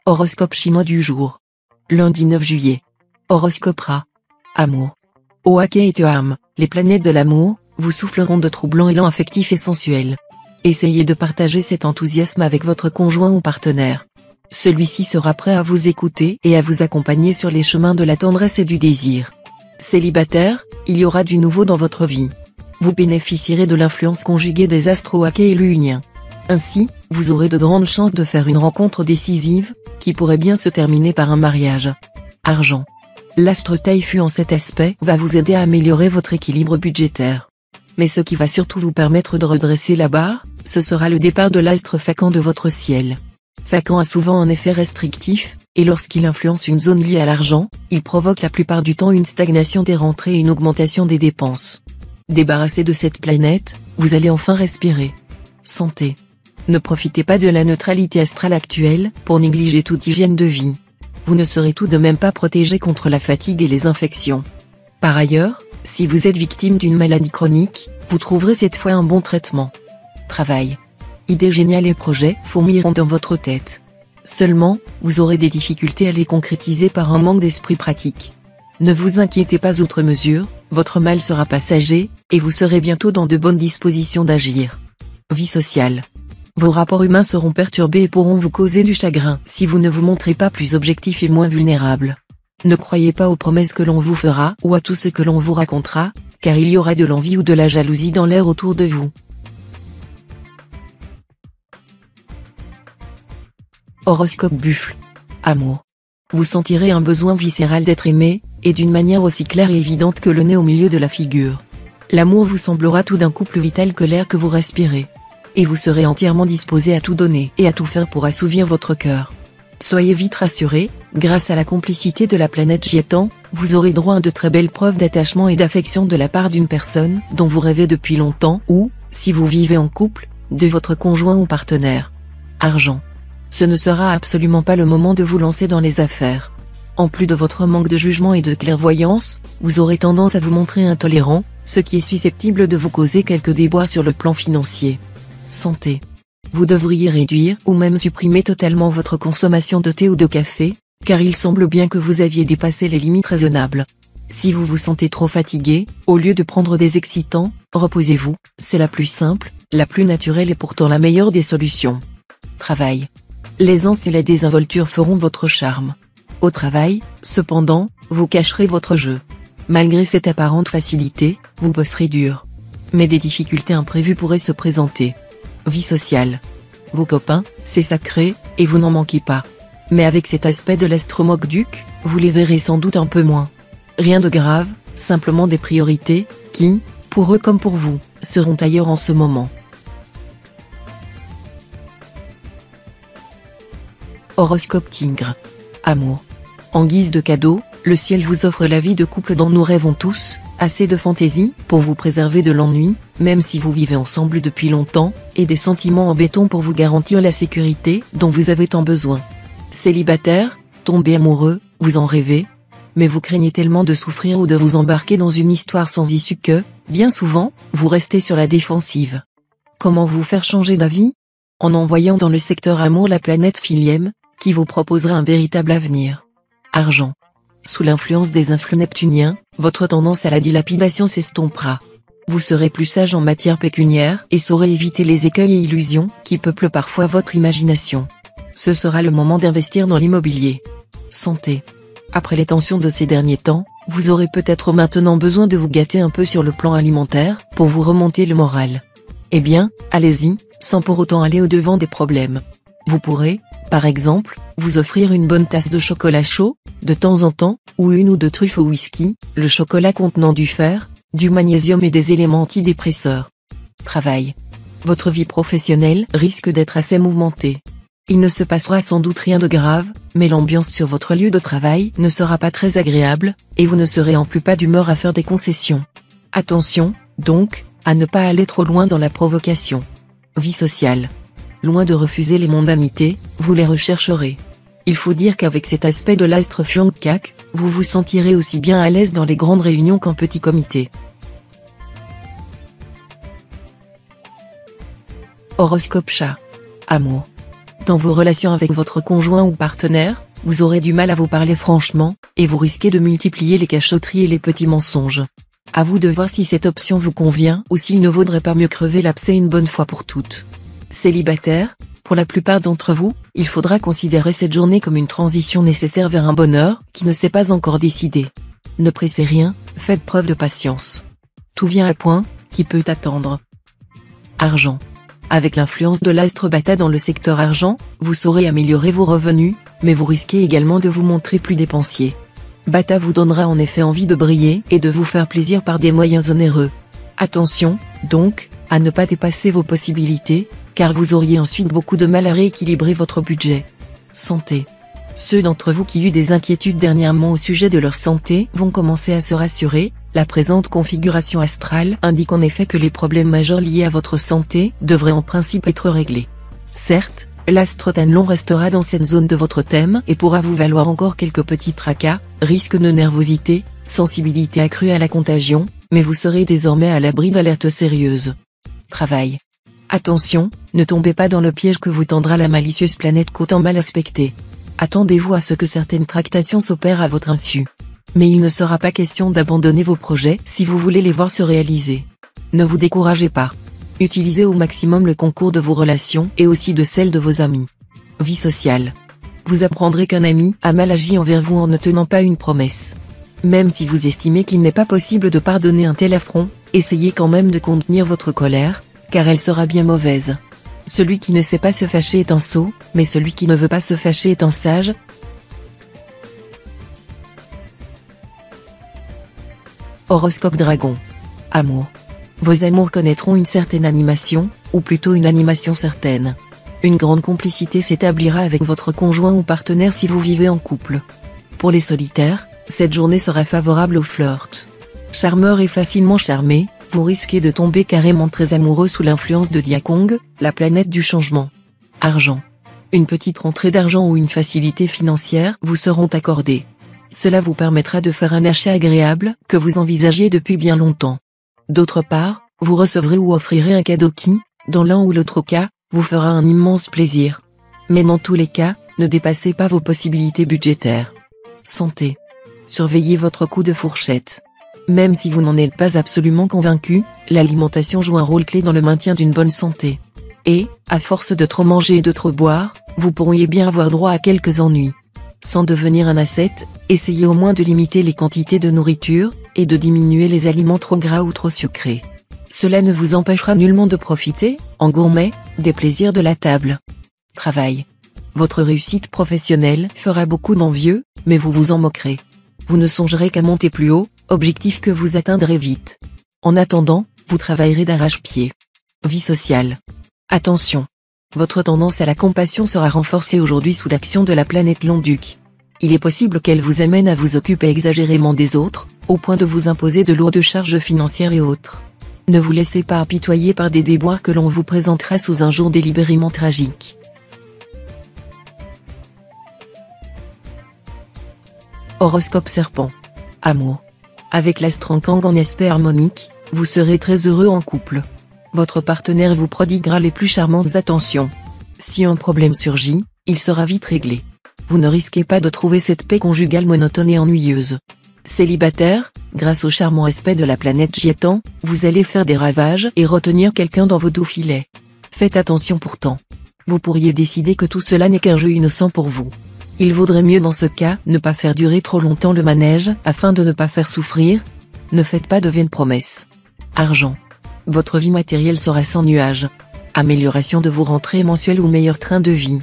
Horoscope chinois du jour. Lundi 9 juillet. Horoscope Ra. Amour. Oake et Tuam, les planètes de l'amour, vous souffleront de troublants élans affectifs et sensuels. Essayez de partager cet enthousiasme avec votre conjoint ou partenaire. Celui-ci sera prêt à vous écouter et à vous accompagner sur les chemins de la tendresse et du désir. Célibataire, il y aura du nouveau dans votre vie. Vous bénéficierez de l'influence conjuguée des astres Oake et Luuniens. Ainsi, vous aurez de grandes chances de faire une rencontre décisive, qui pourrait bien se terminer par un mariage. Argent. L'astre Taifu en cet aspect va vous aider à améliorer votre équilibre budgétaire. Mais ce qui va surtout vous permettre de redresser la barre, ce sera le départ de l'astre Fakan de votre ciel. Fakan a souvent un effet restrictif, et lorsqu'il influence une zone liée à l'argent, il provoque la plupart du temps une stagnation des rentrées et une augmentation des dépenses. Débarrassé de cette planète, vous allez enfin respirer. Santé. Ne profitez pas de la neutralité astrale actuelle pour négliger toute hygiène de vie. Vous ne serez tout de même pas protégé contre la fatigue et les infections. Par ailleurs, si vous êtes victime d'une maladie chronique, vous trouverez cette fois un bon traitement. Travail. Idées géniales et projets fourmilleront dans votre tête. Seulement, vous aurez des difficultés à les concrétiser par un manque d'esprit pratique. Ne vous inquiétez pas outre mesure, votre mal sera passager, et vous serez bientôt dans de bonnes dispositions d'agir. Vie sociale. Vos rapports humains seront perturbés et pourront vous causer du chagrin si vous ne vous montrez pas plus objectif et moins vulnérable. Ne croyez pas aux promesses que l'on vous fera ou à tout ce que l'on vous racontera, car il y aura de l'envie ou de la jalousie dans l'air autour de vous. Horoscope Buffle. Amour. Vous sentirez un besoin viscéral d'être aimé, et d'une manière aussi claire et évidente que le nez au milieu de la figure. L'amour vous semblera tout d'un coup plus vital que l'air que vous respirez. Et vous serez entièrement disposé à tout donner et à tout faire pour assouvir votre cœur. Soyez vite rassurés, grâce à la complicité de la planète Chiétan, vous aurez droit à de très belles preuves d'attachement et d'affection de la part d'une personne dont vous rêvez depuis longtemps ou, si vous vivez en couple, de votre conjoint ou partenaire. Argent. Ce ne sera absolument pas le moment de vous lancer dans les affaires. En plus de votre manque de jugement et de clairvoyance, vous aurez tendance à vous montrer intolérant, ce qui est susceptible de vous causer quelques déboires sur le plan financier. Santé. Vous devriez réduire ou même supprimer totalement votre consommation de thé ou de café, car il semble bien que vous aviez dépassé les limites raisonnables. Si vous vous sentez trop fatigué, au lieu de prendre des excitants, reposez-vous, c'est la plus simple, la plus naturelle et pourtant la meilleure des solutions. Travail. L'aisance et la désinvolture feront votre charme. Au travail, cependant, vous cacherez votre jeu. Malgré cette apparente facilité, vous bosserez dur. Mais des difficultés imprévues pourraient se présenter. Vie sociale. Vos copains, c'est sacré, et vous n'en manquez pas. Mais avec cet aspect de l'astromoque-duc, vous les verrez sans doute un peu moins. Rien de grave, simplement des priorités, qui, pour eux comme pour vous, seront ailleurs en ce moment. Horoscope Tigre. Amour. En guise de cadeau, le ciel vous offre la vie de couple dont nous rêvons tous, assez de fantaisie pour vous préserver de l'ennui, même si vous vivez ensemble depuis longtemps, et des sentiments en béton pour vous garantir la sécurité dont vous avez tant besoin. Célibataire, tombé amoureux, vous en rêvez, mais vous craignez tellement de souffrir ou de vous embarquer dans une histoire sans issue que, bien souvent, vous restez sur la défensive. Comment vous faire changer d'avis? En envoyant dans le secteur amour la planète Philième, qui vous proposera un véritable avenir. Argent. Sous l'influence des influx neptuniens, votre tendance à la dilapidation s'estompera. Vous serez plus sage en matière pécuniaire et saurez éviter les écueils et illusions qui peuplent parfois votre imagination. Ce sera le moment d'investir dans l'immobilier. Santé. Après les tensions de ces derniers temps, vous aurez peut-être maintenant besoin de vous gâter un peu sur le plan alimentaire pour vous remonter le moral. Eh bien, allez-y, sans pour autant aller au-devant des problèmes. Vous pourrez, par exemple, vous offrir une bonne tasse de chocolat chaud, de temps en temps, ou une ou deux truffes au whisky, le chocolat contenant du fer, du magnésium et des éléments antidépresseurs. Travail. Votre vie professionnelle risque d'être assez mouvementée. Il ne se passera sans doute rien de grave, mais l'ambiance sur votre lieu de travail ne sera pas très agréable, et vous ne serez en plus pas d'humeur à faire des concessions. Attention, donc, à ne pas aller trop loin dans la provocation. Vie sociale. Loin de refuser les mondanités, vous les rechercherez. Il faut dire qu'avec cet aspect de l'astre Fiongkak, vous vous sentirez aussi bien à l'aise dans les grandes réunions qu'en petit comité. Horoscope Chat. Amour. Dans vos relations avec votre conjoint ou partenaire, vous aurez du mal à vous parler franchement, et vous risquez de multiplier les cachotteries et les petits mensonges. À vous de voir si cette option vous convient ou s'il ne vaudrait pas mieux crever l'abcès une bonne fois pour toutes. Célibataire, pour la plupart d'entre vous, il faudra considérer cette journée comme une transition nécessaire vers un bonheur qui ne s'est pas encore décidé. Ne pressez rien, faites preuve de patience. Tout vient à point, qui peut attendre. Argent. Avec l'influence de l'astre Bata dans le secteur argent, vous saurez améliorer vos revenus, mais vous risquez également de vous montrer plus dépensier. Bata vous donnera en effet envie de briller et de vous faire plaisir par des moyens onéreux. Attention, donc, à ne pas dépasser vos possibilités, car vous auriez ensuite beaucoup de mal à rééquilibrer votre budget. Santé. Ceux d'entre vous qui ont eu des inquiétudes dernièrement au sujet de leur santé vont commencer à se rassurer. La présente configuration astrale indique en effet que les problèmes majeurs liés à votre santé devraient en principe être réglés. Certes, l'astre Tanlon restera dans cette zone de votre thème et pourra vous valoir encore quelques petits tracas, risques de nervosité, sensibilité accrue à la contagion, mais vous serez désormais à l'abri d'alertes sérieuses. Travail. Attention, ne tombez pas dans le piège que vous tendra la malicieuse planète Cotan mal aspectée. Attendez-vous à ce que certaines tractations s'opèrent à votre insu. Mais il ne sera pas question d'abandonner vos projets si vous voulez les voir se réaliser. Ne vous découragez pas. Utilisez au maximum le concours de vos relations et aussi de celles de vos amis. Vie sociale. Vous apprendrez qu'un ami a mal agi envers vous en ne tenant pas une promesse. Même si vous estimez qu'il n'est pas possible de pardonner un tel affront, essayez quand même de contenir votre colère, car elle sera bien mauvaise. Celui qui ne sait pas se fâcher est un sot, mais celui qui ne veut pas se fâcher est un sage. Horoscope Dragon. Amour. Vos amours connaîtront une certaine animation, ou plutôt une animation certaine. Une grande complicité s'établira avec votre conjoint ou partenaire si vous vivez en couple. Pour les solitaires, cette journée sera favorable au flirt. Charmeur et facilement charmé, vous risquez de tomber carrément très amoureux sous l'influence de Diakong, la planète du changement. Argent. Une petite rentrée d'argent ou une facilité financière vous seront accordées. Cela vous permettra de faire un achat agréable que vous envisagiez depuis bien longtemps. D'autre part, vous recevrez ou offrirez un cadeau qui, dans l'un ou l'autre cas, vous fera un immense plaisir. Mais dans tous les cas, ne dépassez pas vos possibilités budgétaires. Santé. Surveillez votre coup de fourchette. Même si vous n'en êtes pas absolument convaincu, l'alimentation joue un rôle clé dans le maintien d'une bonne santé. Et, à force de trop manger et de trop boire, vous pourriez bien avoir droit à quelques ennuis. Sans devenir un ascète, essayez au moins de limiter les quantités de nourriture, et de diminuer les aliments trop gras ou trop sucrés. Cela ne vous empêchera nullement de profiter, en gourmet, des plaisirs de la table. Travail. Votre réussite professionnelle fera beaucoup d'envieux, mais vous vous en moquerez. Vous ne songerez qu'à monter plus haut, objectif que vous atteindrez vite. En attendant, vous travaillerez d'arrache-pied. Vie sociale. Attention. Votre tendance à la compassion sera renforcée aujourd'hui sous l'action de la planète Londuc. Il est possible qu'elle vous amène à vous occuper exagérément des autres, au point de vous imposer de lourdes charges financières et autres. Ne vous laissez pas apitoyer par des déboires que l'on vous présentera sous un jour délibérément tragique. Horoscope Serpent. Amour. Avec l'astre Kang en aspect harmonique, vous serez très heureux en couple. Votre partenaire vous prodiguera les plus charmantes attentions. Si un problème surgit, il sera vite réglé. Vous ne risquez pas de trouver cette paix conjugale monotone et ennuyeuse. Célibataire, grâce au charmant aspect de la planète Jiétan, vous allez faire des ravages et retenir quelqu'un dans vos doux filets. Faites attention pourtant. Vous pourriez décider que tout cela n'est qu'un jeu innocent pour vous. Il vaudrait mieux dans ce cas ne pas faire durer trop longtemps le manège afin de ne pas faire souffrir. Ne faites pas de vaines promesses. Argent. Votre vie matérielle sera sans nuage. Amélioration de vos rentrées mensuelles ou meilleur train de vie.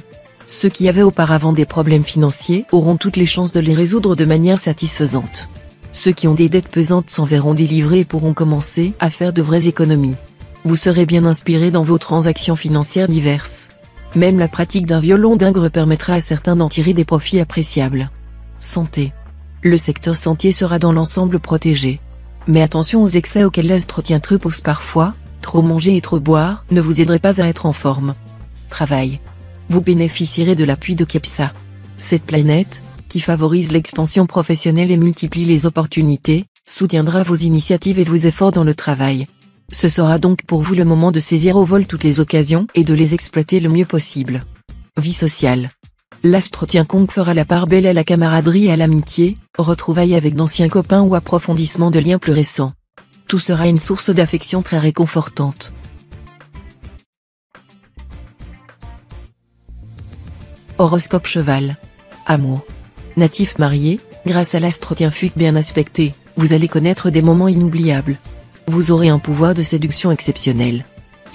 Ceux qui avaient auparavant des problèmes financiers auront toutes les chances de les résoudre de manière satisfaisante. Ceux qui ont des dettes pesantes s'en verront délivrés et pourront commencer à faire de vraies économies. Vous serez bien inspiré dans vos transactions financières diverses. Même la pratique d'un violon d'ingre permettra à certains d'en tirer des profits appréciables. Santé. Le secteur santé sera dans l'ensemble protégé. Mais attention aux excès auxquels l'astre tient repose parfois, trop manger et trop boire ne vous aiderait pas à être en forme. Travail. Vous bénéficierez de l'appui de Kepsa. Cette planète, qui favorise l'expansion professionnelle et multiplie les opportunités, soutiendra vos initiatives et vos efforts dans le travail. Ce sera donc pour vous le moment de saisir au vol toutes les occasions et de les exploiter le mieux possible. Vie sociale. L'astre Tiankong fera la part belle à la camaraderie et à l'amitié, retrouvailles avec d'anciens copains ou approfondissement de liens plus récents. Tout sera une source d'affection très réconfortante. Horoscope Cheval. Amour. Natif marié, grâce à l'astre Tianfuc bien aspecté, vous allez connaître des moments inoubliables. Vous aurez un pouvoir de séduction exceptionnel.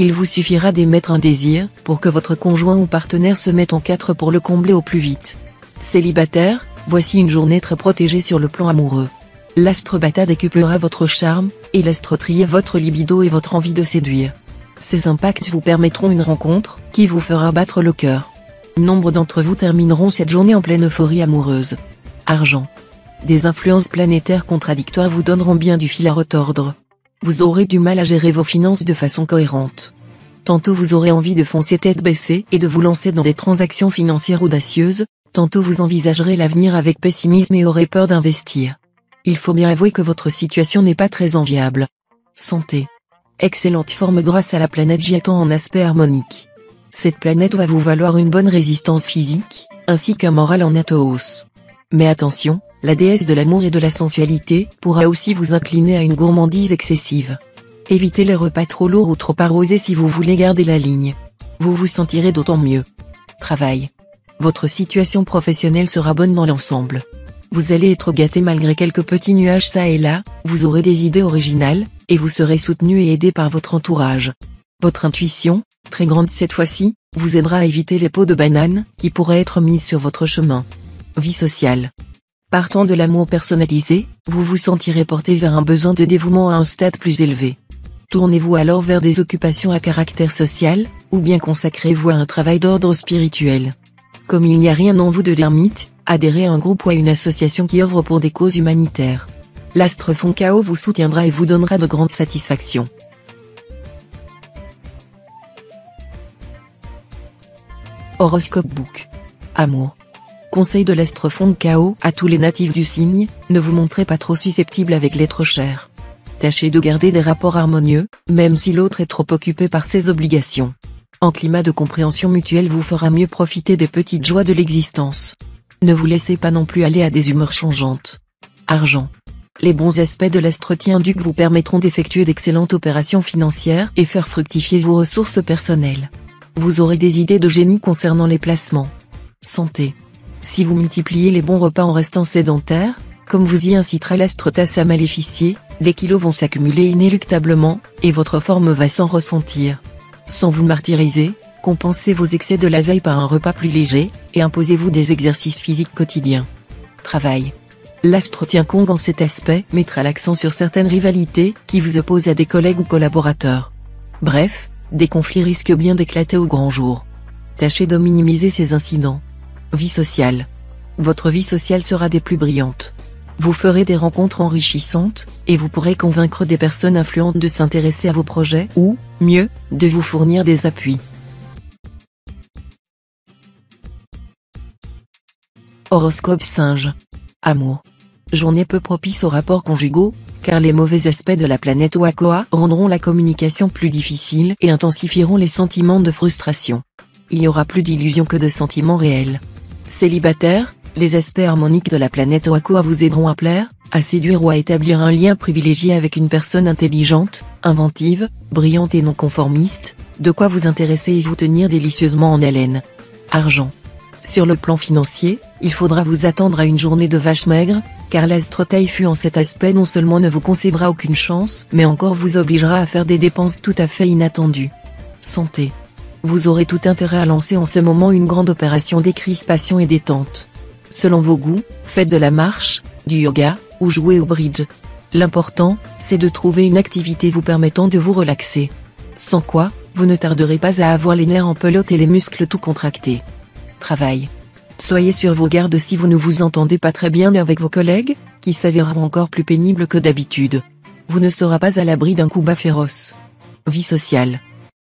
Il vous suffira d'émettre un désir, pour que votre conjoint ou partenaire se mette en quatre pour le combler au plus vite. Célibataire, voici une journée très protégée sur le plan amoureux. L'astre Bata décuplera votre charme, et l'astre Trier votre libido et votre envie de séduire. Ces impacts vous permettront une rencontre, qui vous fera battre le cœur. Nombre d'entre vous termineront cette journée en pleine euphorie amoureuse. Argent. Des influences planétaires contradictoires vous donneront bien du fil à retordre. Vous aurez du mal à gérer vos finances de façon cohérente. Tantôt vous aurez envie de foncer tête baissée et de vous lancer dans des transactions financières audacieuses, tantôt vous envisagerez l'avenir avec pessimisme et aurez peur d'investir. Il faut bien avouer que votre situation n'est pas très enviable. Santé. Excellente forme grâce à la planète Giatan en aspect harmonique. Cette planète va vous valoir une bonne résistance physique, ainsi qu'un moral en nette hausse. Mais attention, la déesse de l'amour et de la sensualité pourra aussi vous incliner à une gourmandise excessive. Évitez les repas trop lourds ou trop arrosés si vous voulez garder la ligne. Vous vous sentirez d'autant mieux. Travail. Votre situation professionnelle sera bonne dans l'ensemble. Vous allez être gâté malgré quelques petits nuages çà et là, vous aurez des idées originales, et vous serez soutenu et aidé par votre entourage. Votre intuition, très grande cette fois-ci, vous aidera à éviter les peaux de banane, qui pourraient être mises sur votre chemin. Vie sociale. Partant de l'amour personnalisé, vous vous sentirez porté vers un besoin de dévouement à un stade plus élevé. Tournez-vous alors vers des occupations à caractère social, ou bien consacrez-vous à un travail d'ordre spirituel. Comme il n'y a rien en vous de l'ermite, adhérez à un groupe ou à une association qui œuvre pour des causes humanitaires. L'astre Foncao vous soutiendra et vous donnera de grandes satisfactions. Horoscope Book. Amour. Conseil de l'astre Foncao à tous les natifs du signe, ne vous montrez pas trop susceptible avec l'être cher. Tâchez de garder des rapports harmonieux, même si l'autre est trop occupé par ses obligations. Un climat de compréhension mutuelle vous fera mieux profiter des petites joies de l'existence. Ne vous laissez pas non plus aller à des humeurs changeantes. Argent. Les bons aspects de l'astre Tianduc vous permettront d'effectuer d'excellentes opérations financières et faire fructifier vos ressources personnelles. Vous aurez des idées de génie concernant les placements. Santé. Si vous multipliez les bons repas en restant sédentaire, comme vous y incitera l'astre Tasse à maléficier, les kilos vont s'accumuler inéluctablement, et votre forme va s'en ressentir. Sans vous martyriser, compensez vos excès de la veille par un repas plus léger, et imposez-vous des exercices physiques quotidiens. Travail. L'astre Tiankong en cet aspect mettra l'accent sur certaines rivalités qui vous opposent à des collègues ou collaborateurs. Bref, des conflits risquent bien d'éclater au grand jour. Tâchez de minimiser ces incidents. Vie sociale. Votre vie sociale sera des plus brillantes. Vous ferez des rencontres enrichissantes, et vous pourrez convaincre des personnes influentes de s'intéresser à vos projets ou, mieux, de vous fournir des appuis. Horoscope Singe. Amour. Journée peu propice aux rapports conjugaux, car les mauvais aspects de la planète Wakoa rendront la communication plus difficile et intensifieront les sentiments de frustration. Il n'y aura plus d'illusions que de sentiments réels. Célibataire, les aspects harmoniques de la planète Wakoa vous aideront à plaire, à séduire ou à établir un lien privilégié avec une personne intelligente, inventive, brillante et non conformiste, de quoi vous intéresser et vous tenir délicieusement en haleine. Argent. Sur le plan financier, il faudra vous attendre à une journée de vache maigre, car l'astre Taifu en cet aspect non seulement ne vous concédera aucune chance, mais encore vous obligera à faire des dépenses tout à fait inattendues. Santé. Vous aurez tout intérêt à lancer en ce moment une grande opération décrispation et détente. Selon vos goûts, faites de la marche, du yoga, ou jouez au bridge. L'important, c'est de trouver une activité vous permettant de vous relaxer. Sans quoi, vous ne tarderez pas à avoir les nerfs en pelote et les muscles tout contractés. Travail. Soyez sur vos gardes si vous ne vous entendez pas très bien avec vos collègues, qui s'avéreront encore plus pénibles que d'habitude. Vous ne serez pas à l'abri d'un combat féroce. Vie sociale.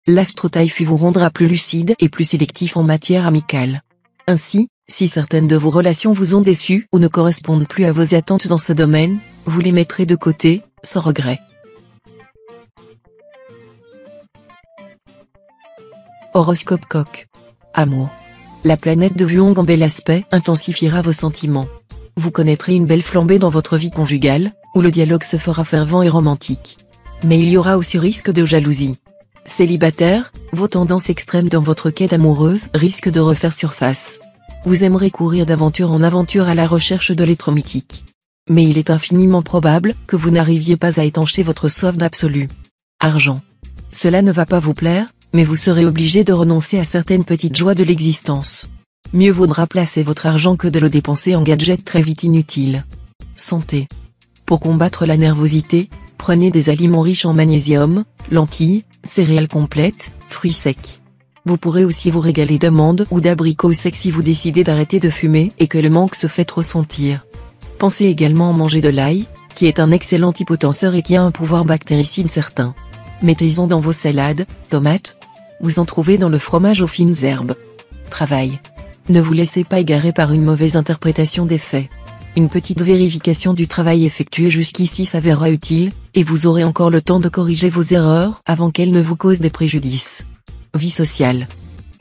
L'astre Taifu vous rendra plus lucide et plus sélectif en matière amicale. Ainsi, si certaines de vos relations vous ont déçu ou ne correspondent plus à vos attentes dans ce domaine, vous les mettrez de côté, sans regret. Horoscope Coq. Amour. La planète de Vuong en bel aspect intensifiera vos sentiments. Vous connaîtrez une belle flambée dans votre vie conjugale, où le dialogue se fera fervent et romantique. Mais il y aura aussi risque de jalousie. Célibataire, vos tendances extrêmes dans votre quête amoureuse risquent de refaire surface. Vous aimerez courir d'aventure en aventure à la recherche de l'être mythique. Mais il est infiniment probable que vous n'arriviez pas à étancher votre soif d'absolu. Argent. Cela ne va pas vous plaire, mais vous serez obligé de renoncer à certaines petites joies de l'existence. Mieux vaudra placer votre argent que de le dépenser en gadgets très vite inutiles. Santé. Pour combattre la nervosité, prenez des aliments riches en magnésium, lentilles, céréales complètes, fruits secs. Vous pourrez aussi vous régaler d'amandes ou d'abricots secs si vous décidez d'arrêter de fumer et que le manque se fait trop sentir. Pensez également à manger de l'ail, qui est un excellent hypotenseur et qui a un pouvoir bactéricide certain. Mettez-en dans vos salades, tomates. Vous en trouvez dans le fromage aux fines herbes. Travail. Ne vous laissez pas égarer par une mauvaise interprétation des faits. Une petite vérification du travail effectué jusqu'ici s'avérera utile, et vous aurez encore le temps de corriger vos erreurs avant qu'elles ne vous causent des préjudices. Vie sociale.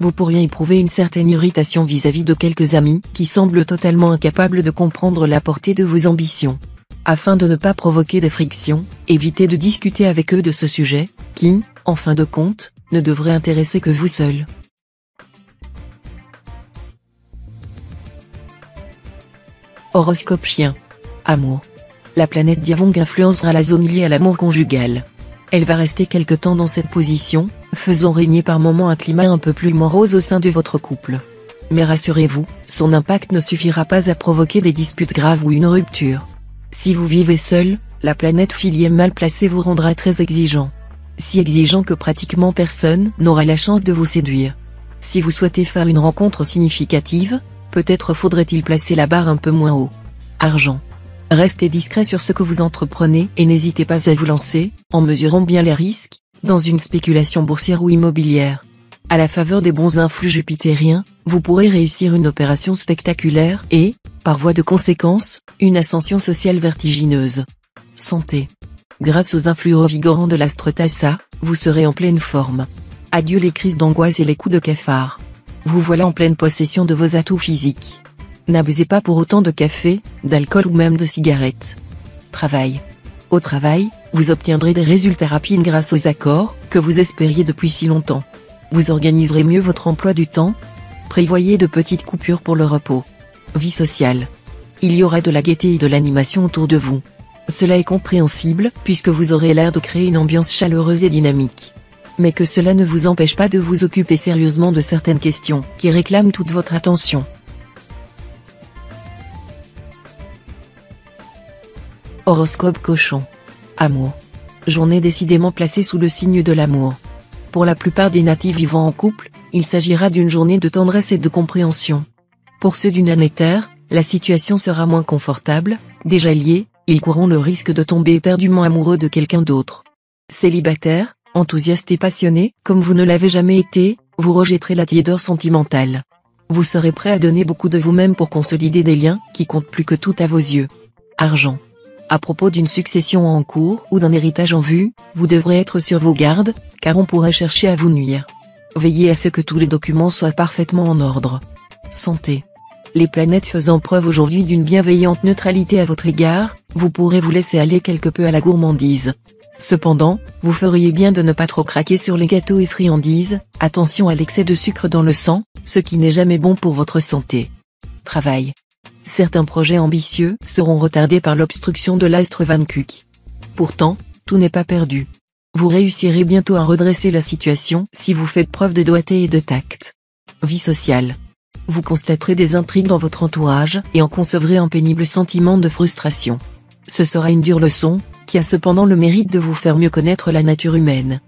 Vous pourriez éprouver une certaine irritation vis-à-vis de quelques amis qui semblent totalement incapables de comprendre la portée de vos ambitions. Afin de ne pas provoquer des frictions, évitez de discuter avec eux de ce sujet, qui, en fin de compte, ne devrait intéresser que vous seul. Horoscope chien. Amour. La planète Diavong influencera la zone liée à l'amour conjugal. Elle va rester quelque temps dans cette position, faisant régner par moments un climat un peu plus morose au sein de votre couple. Mais rassurez-vous, son impact ne suffira pas à provoquer des disputes graves ou une rupture. Si vous vivez seul, la planète Filier mal placée vous rendra très exigeant. Si exigeant que pratiquement personne n'aura la chance de vous séduire. Si vous souhaitez faire une rencontre significative, peut-être faudrait-il placer la barre un peu moins haut. Argent. Restez discret sur ce que vous entreprenez et n'hésitez pas à vous lancer, en mesurant bien les risques, dans une spéculation boursière ou immobilière. À la faveur des bons influx jupitériens, vous pourrez réussir une opération spectaculaire et, par voie de conséquence, une ascension sociale vertigineuse. Santé. Grâce aux influx revigorants de l'astre Tassa, vous serez en pleine forme. Adieu les crises d'angoisse et les coups de cafard. Vous voilà en pleine possession de vos atouts physiques. N'abusez pas pour autant de café, d'alcool ou même de cigarettes. Travail. Au travail, vous obtiendrez des résultats rapides grâce aux accords que vous espériez depuis si longtemps. Vous organiserez mieux votre emploi du temps. Prévoyez de petites coupures pour le repos. Vie sociale. Il y aura de la gaieté et de l'animation autour de vous. Cela est compréhensible puisque vous aurez l'air de créer une ambiance chaleureuse et dynamique. Mais que cela ne vous empêche pas de vous occuper sérieusement de certaines questions qui réclament toute votre attention. Horoscope cochon. Amour. Journée décidément placée sous le signe de l'amour. Pour la plupart des natifs vivant en couple, il s'agira d'une journée de tendresse et de compréhension. Pour ceux du Nannéterre, la situation sera moins confortable, déjà liés, ils courront le risque de tomber éperdument amoureux de quelqu'un d'autre. Célibataire, enthousiaste et passionné, comme vous ne l'avez jamais été, vous rejetterez la tiédeur sentimentale. Vous serez prêt à donner beaucoup de vous-même pour consolider des liens qui comptent plus que tout à vos yeux. Argent. À propos d'une succession en cours ou d'un héritage en vue, vous devrez être sur vos gardes, car on pourrait chercher à vous nuire. Veillez à ce que tous les documents soient parfaitement en ordre. Santé. Les planètes faisant preuve aujourd'hui d'une bienveillante neutralité à votre égard, vous pourrez vous laisser aller quelque peu à la gourmandise. Cependant, vous feriez bien de ne pas trop craquer sur les gâteaux et friandises, attention à l'excès de sucre dans le sang, ce qui n'est jamais bon pour votre santé. Travail. Certains projets ambitieux seront retardés par l'obstruction de l'astre Van Kuk. Pourtant, tout n'est pas perdu. Vous réussirez bientôt à redresser la situation si vous faites preuve de doigté et de tact. Vie sociale. Vous constaterez des intrigues dans votre entourage et en concevrez un pénible sentiment de frustration. Ce sera une dure leçon, qui a cependant le mérite de vous faire mieux connaître la nature humaine.